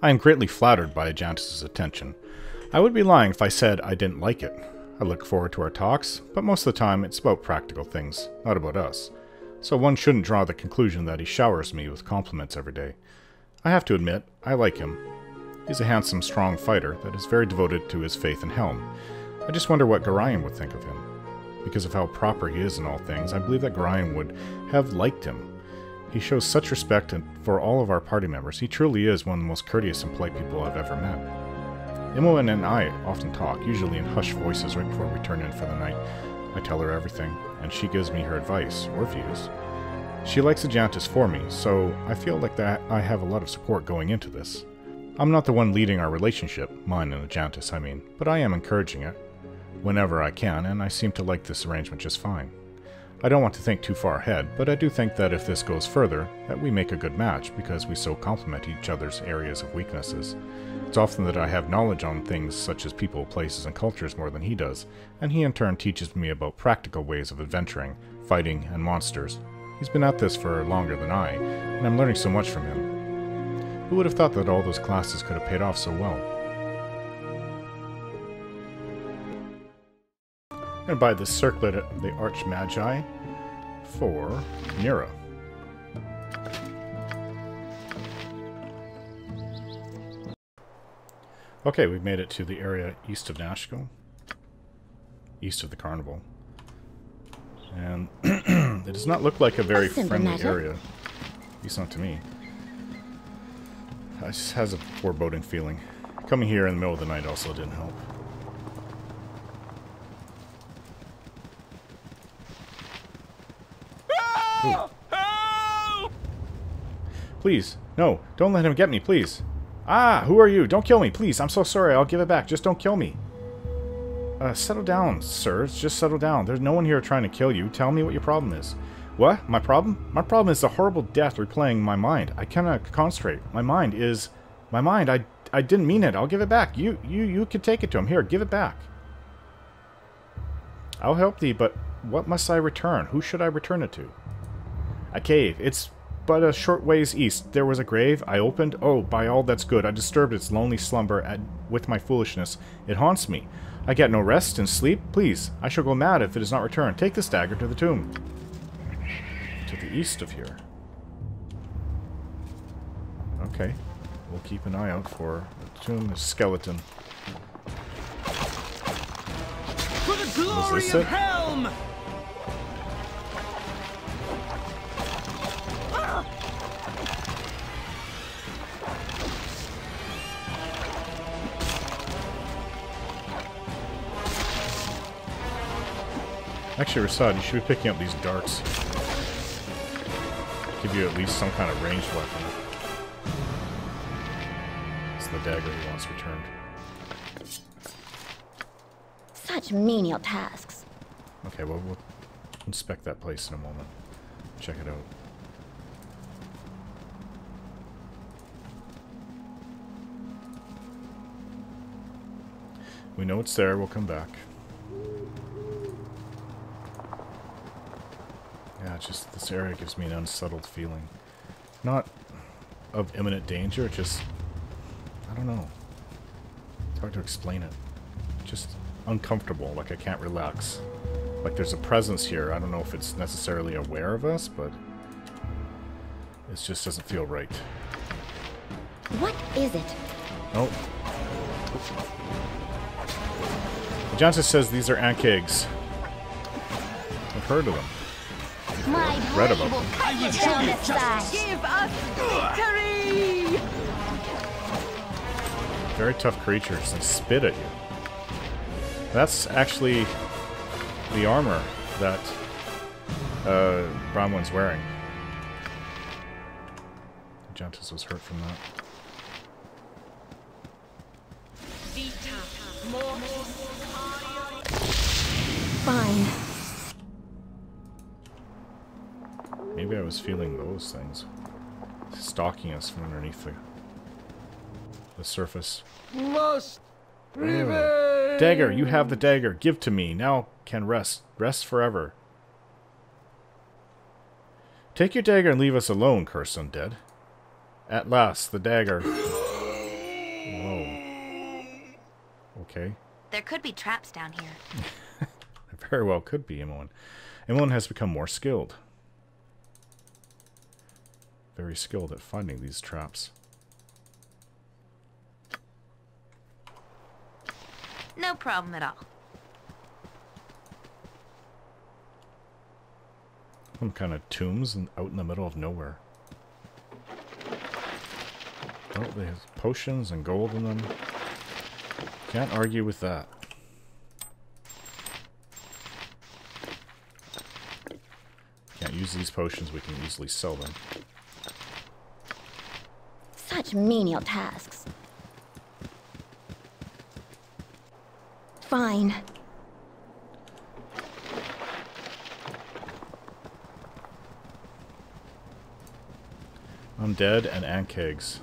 I am greatly flattered by Ajantis' attention. I would be lying if I said I didn't like it. I look forward to our talks, but most of the time it's about practical things, not about us. So one shouldn't draw the conclusion that he showers me with compliments every day. I have to admit, I like him. He's a handsome, strong fighter that is very devoted to his faith in Helm. I just wonder what Gorion would think of him. Because of how proper he is in all things, I believe that Gorion would have liked him. He shows such respect for all of our party members. He truly is one of the most courteous and polite people I've ever met. Imoen and I often talk, usually in hushed voices right before we turn in for the night. I tell her everything, and she gives me her advice, or views. She likes Ajantis for me, so I feel like that I have a lot of support going into this. I'm not the one leading our relationship, mine and Ajantis, I mean, but I am encouraging it whenever I can, and I seem to like this arrangement just fine. I don't want to think too far ahead, but I do think that if this goes further, that we make a good match, because we so complement each other's areas of weaknesses. It's often that I have knowledge on things such as people, places, and cultures more than he does, and he in turn teaches me about practical ways of adventuring, fighting, and monsters. He's been at this for longer than I, and I'm learning so much from him. Who would have thought that all those classes could have paid off so well? I'm going to buy this circlet of the Archmagi for Neera. Okay, we've made it to the area east of Nashkel. East of the Carnival. And it does not look like a very friendly area. At least not to me. It just has a foreboding feeling. Coming here in the middle of the night also didn't help. Ooh. Please, no, don't let him get me, please. Ah, who are you? Don't kill me, please. I'm so sorry. I'll give it back. Just don't kill me. Settle down, sir. Just settle down. There's no one here trying to kill you. Tell me what your problem is. What? My problem? My problem is the horrible death replaying in my mind. I cannot concentrate. My mind. I didn't mean it. I'll give it back. You can take it to him. Here, give it back. I'll help thee, but what must I return? Who should I return it to? A cave. It's but a short ways east. There was a grave. I opened. Oh, by all that's good. I disturbed its lonely slumber with my foolishness. It haunts me. I get no rest and sleep. Please, I shall go mad if it is not returned. Take this dagger to the tomb. To the east of here. Okay. We'll keep an eye out for a tomb, a skeleton. For the glory of Helm! Actually, Rasad, you should be picking up these darts. Give you at least some kind of ranged weapon. It's the dagger he wants returned. Such menial tasks. Okay, well, we'll inspect that place in a moment. Check it out. We know it's there, we'll come back. Yeah, just this area gives me an unsettled feeling. Not of imminent danger, just... I don't know. It's hard to explain it. Just uncomfortable, like I can't relax. Like there's a presence here. I don't know if it's necessarily aware of us, but... it just doesn't feel right. What is it? Nope. Johnson says these are Ankegs. I've heard of them. My Read about blade will them. cut you down this side. Give us victory! Very tough creatures. They spit at you. That's actually the armor that Bronwyn's wearing. Jantis was hurt from that. Fine. Maybe I was feeling those things. Stalking us from underneath the surface. Must prevail! Dagger! You have the dagger! Give to me! Now can rest. Rest forever. Take your dagger and leave us alone, cursed undead. At last, the dagger. Whoa. Okay. There could be traps down here. There very well could be, Imoen. Imoen has become more skilled. Very skilled at finding these traps. No problem at all. Some kind of tombs out in the middle of nowhere. Oh, they have potions and gold in them. Can't argue with that. Can't use these potions, we can easily sell them. Such menial tasks. Fine. Undead and Ankegs.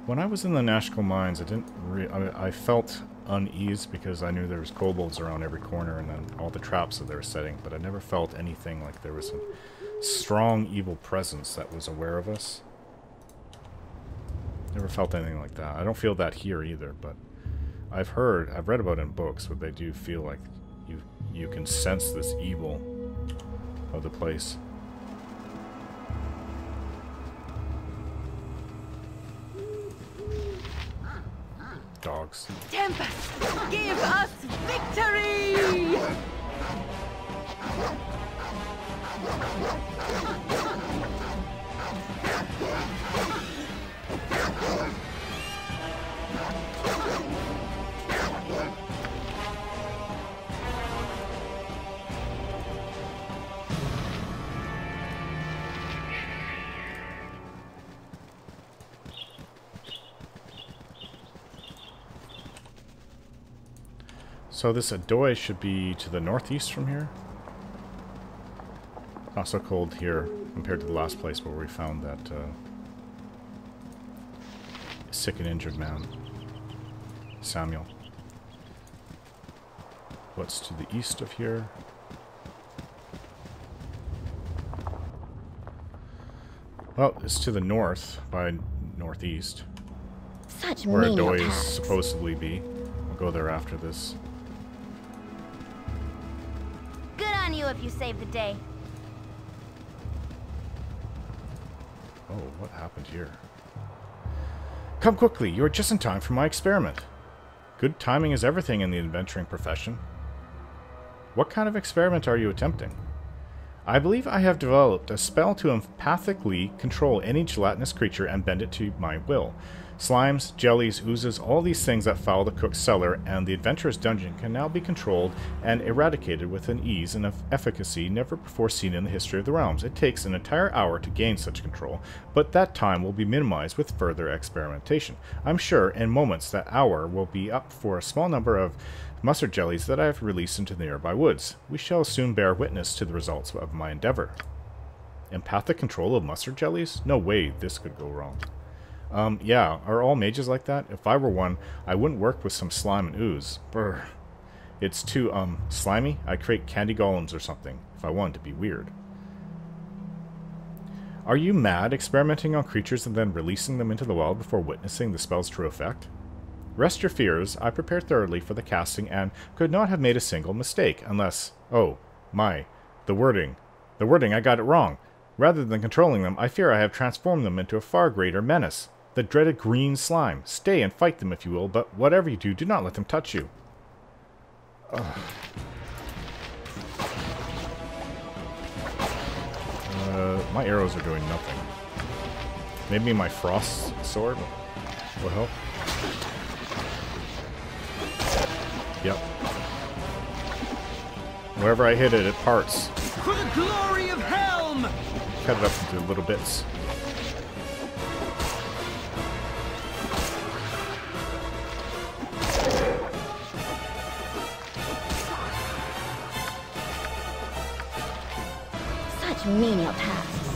When I was in the Nashkel mines, I felt unease because I knew there was kobolds around every corner and then all the traps that they were setting, but I never felt anything like there was a strong evil presence that was aware of us. Never felt anything like that. I don't feel that here either, but I've read about it in books, but they do feel like you can sense this evil of the place. Dogs. Tempest, give us victory! So this Adoy should be to the northeast from here. Not so cold here compared to the last place where we found that sick and injured man, Samuel. What's to the east of here? Well, it's to the north by northeast. Such Where menial Adoy is tasks. supposedly be. We'll go there after this. Good on you if you save the day. Oh, what happened here? Come quickly, you are just in time for my experiment. Good timing is everything in the adventuring profession. What kind of experiment are you attempting? I believe I have developed a spell to empathically control any gelatinous creature and bend it to my will. Slimes, jellies, oozes, all these things that foul the cook's cellar and the adventurer's dungeon can now be controlled and eradicated with an ease and efficacy never before seen in the history of the realms. It takes an entire hour to gain such control, but that time will be minimized with further experimentation. I'm sure in moments that hour will be up for a small number of mustard jellies that I have released into the nearby woods. We shall soon bear witness to the results of my endeavor. Empathic control of mustard jellies? No way this could go wrong. Yeah, are all mages like that? If I were one, I wouldn't work with some slime and ooze. Brr. It's too, slimy. I'd create candy golems or something, if I wanted to be weird. Are you mad, experimenting on creatures and then releasing them into the wild before witnessing the spell's true effect? Rest your fears, I prepared thoroughly for the casting and could not have made a single mistake, unless... Oh, my. The wording, I got it wrong. Rather than controlling them, I fear I have transformed them into a far greater menace. The dreaded green slime. Stay and fight them if you will, but whatever you do, do not let them touch you. My arrows are doing nothing. Maybe my frost sword will help. Yep. Wherever I hit it, it parts. For the glory of Helm! Cut it up into little bits. Such menial tasks.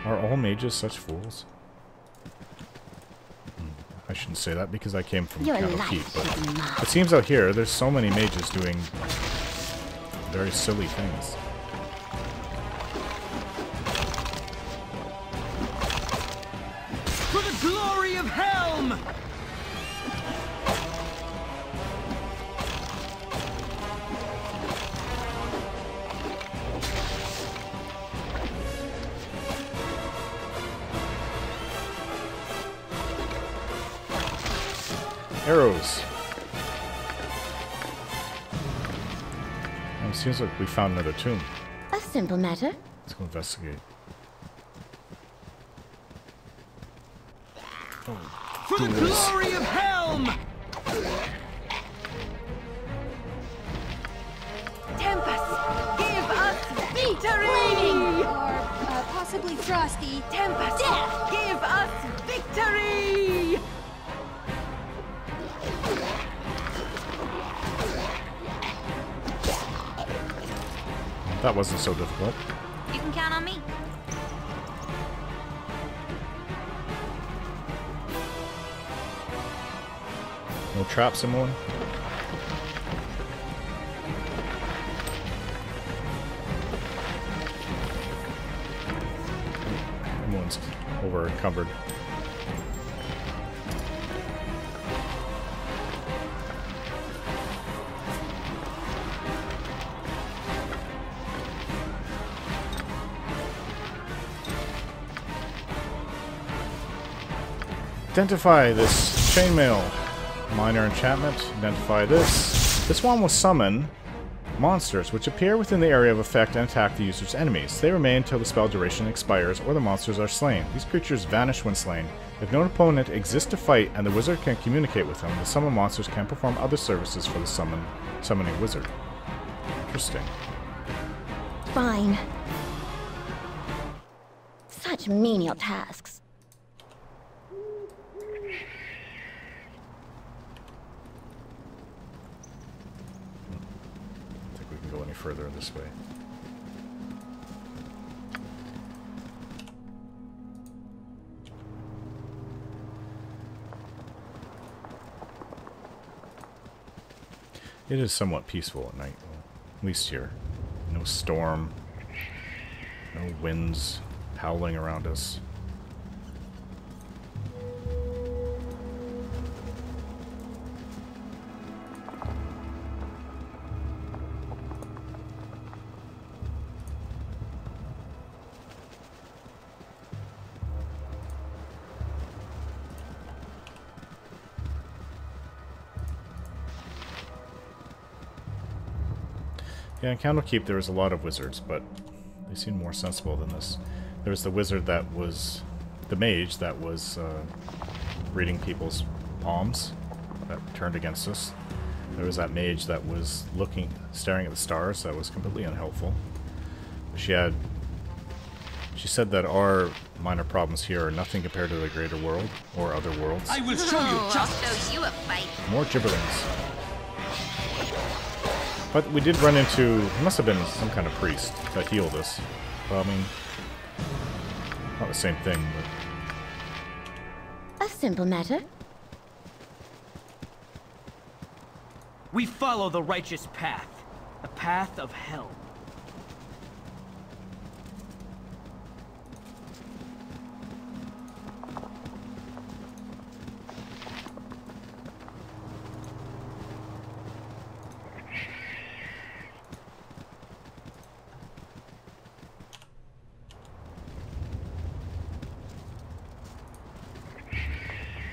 Are all mages such fools? I shouldn't say that because I came from Your Candlekeep, life but should be mine. it seems out here there's so many mages doing very silly things. Arrows. It seems like we found another tomb. A simple matter. Let's go investigate. For the glory of Helm! Tempest, give us victory! Flaming! Or possibly frosty. Tempest, Death! give us victory! That wasn't so difficult. You can count on me. No traps, anyone? Everyone's over encumbered. Identify this chainmail. Minor enchantment. Identify this. This one will summon monsters, which appear within the area of effect and attack the user's enemies. They remain until the spell duration expires or the monsters are slain. These creatures vanish when slain. If no opponent exists to fight and the wizard can communicate with them, the summoned monsters can perform other services for the summoning wizard. Interesting. Fine. Such menial tasks. Go any further this way. It is somewhat peaceful at night, at least here. No storm, no winds howling around us. Yeah, in Candlekeep there was a lot of wizards, but they seemed more sensible than this. There was the wizard that was... the mage that was reading people's palms that turned against us. There was that mage that was staring at the stars that was completely unhelpful. She said that our minor problems here are nothing compared to the greater world or other worlds. I will show you I'll justice! show you a fight. More gibberlings. But we did run into... it must have been some kind of priest that healed us. Well, I mean... not the same thing, but... A simple matter. We follow the righteous path. The path of Helm.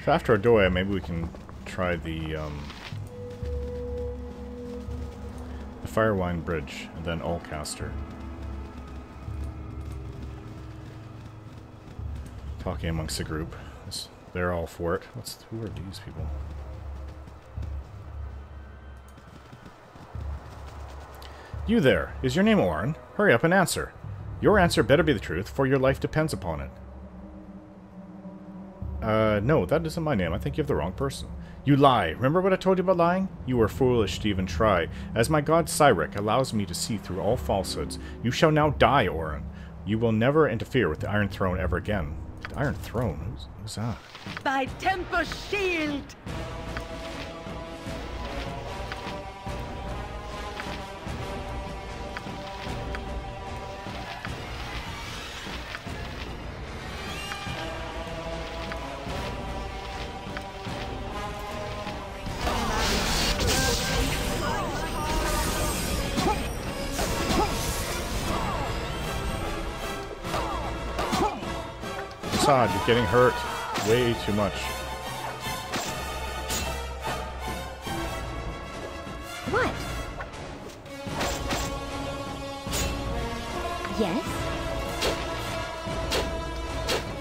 So after Adoy, maybe we can try the Firewine Bridge, and then Allcaster. Talking amongst the group. They're all for it. Who are these people? You there! Is your name Orin? Hurry up and answer. Your answer better be the truth, for your life depends upon it. No, that isn't my name. I think you have the wrong person. You lie. Remember what I told you about lying? You are foolish to even try. As my god Cyric allows me to see through all falsehoods, you shall now die, Orin. You will never interfere with the Iron Throne ever again. The Iron Throne? Who's that? By Tempest shield! You're getting hurt way too much.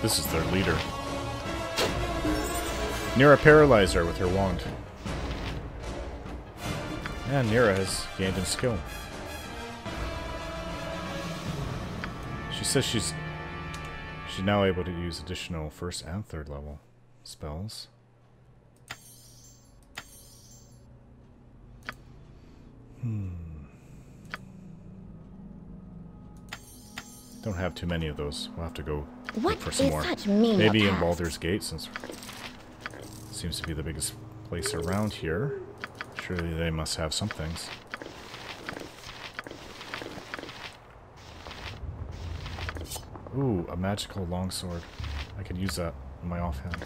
This is their leader. Neera paralyzed her with her wand. And Neera has gained in skill. She says she's now able to use additional first and third level spells. Don't have too many of those. We'll have to go look for some more. Maybe in Baldur's Gate, since it seems to be the biggest place around here. Surely they must have some things. Ooh, a magical longsword. I could use that in my offhand.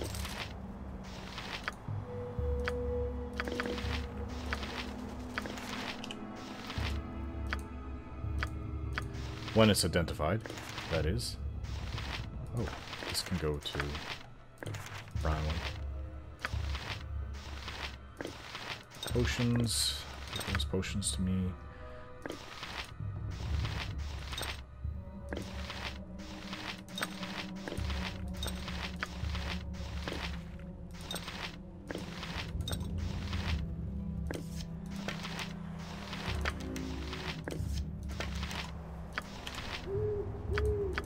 When it's identified, that is. Oh, this can go to brown one. Potions. Give those potions to me.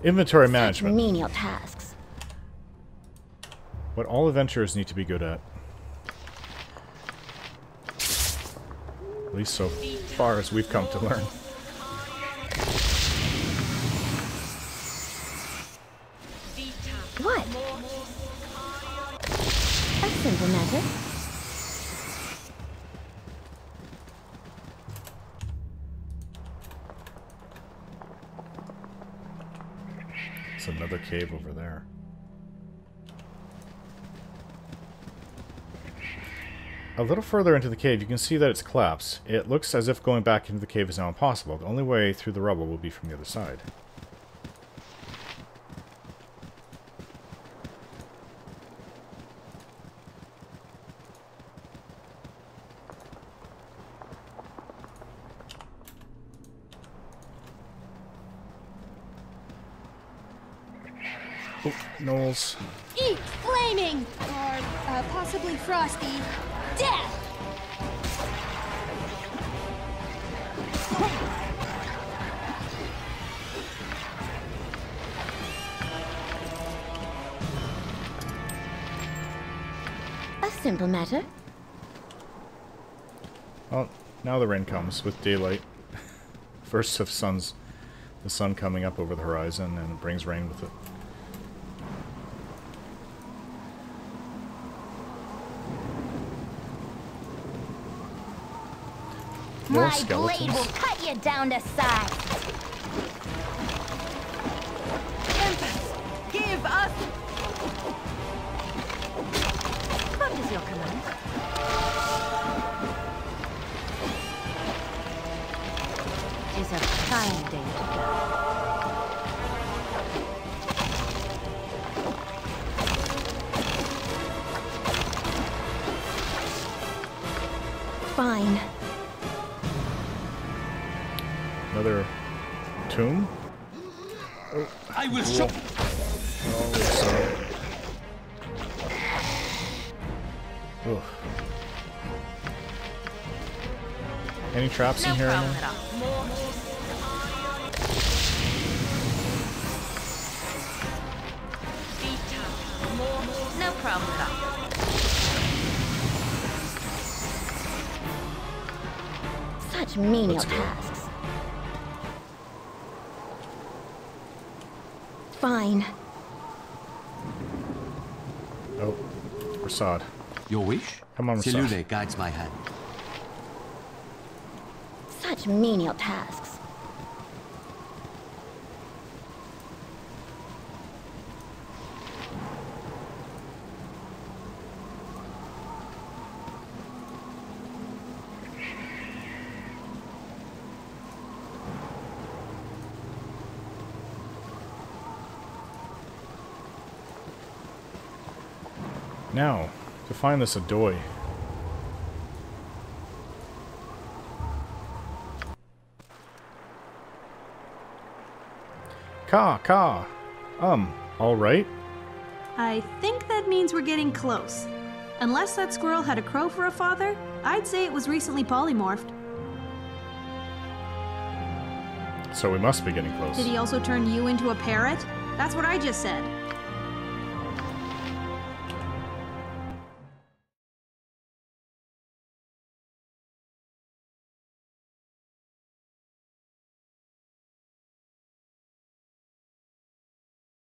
Inventory management. Menial tasks. What all adventurers need to be good at. At least so far as we've come to learn. What? A simple matter. There's another cave over there. A little further into the cave, you can see that it's collapsed. It looks as if going back into the cave is now impossible. The only way through the rubble will be from the other side. Oh, Knowles. Eat flaming! Or possibly frosty. Death! A simple matter. Well, now the rain comes with daylight. First of the sun coming up over the horizon, and it brings rain with it. More My skeletons. blade will cut you down to size. Tempest, give us. What is your command? It is a fine day to go. Fine. Another tomb? Oh, I will show. oh, sorry. Ugh. Any traps in No here? problem at all. No problem at all. Such menial Let's go. tasks. Fine. Oh, Prasad. Your wish? Come on, Prasad. Silule guides my hand. Such menial tasks. Now, to find this Adoy. Ka. Alright. I think that means we're getting close. Unless that squirrel had a crow for a father, I'd say it was recently polymorphed. So we must be getting close. Did he also turn you into a parrot? That's what I just said.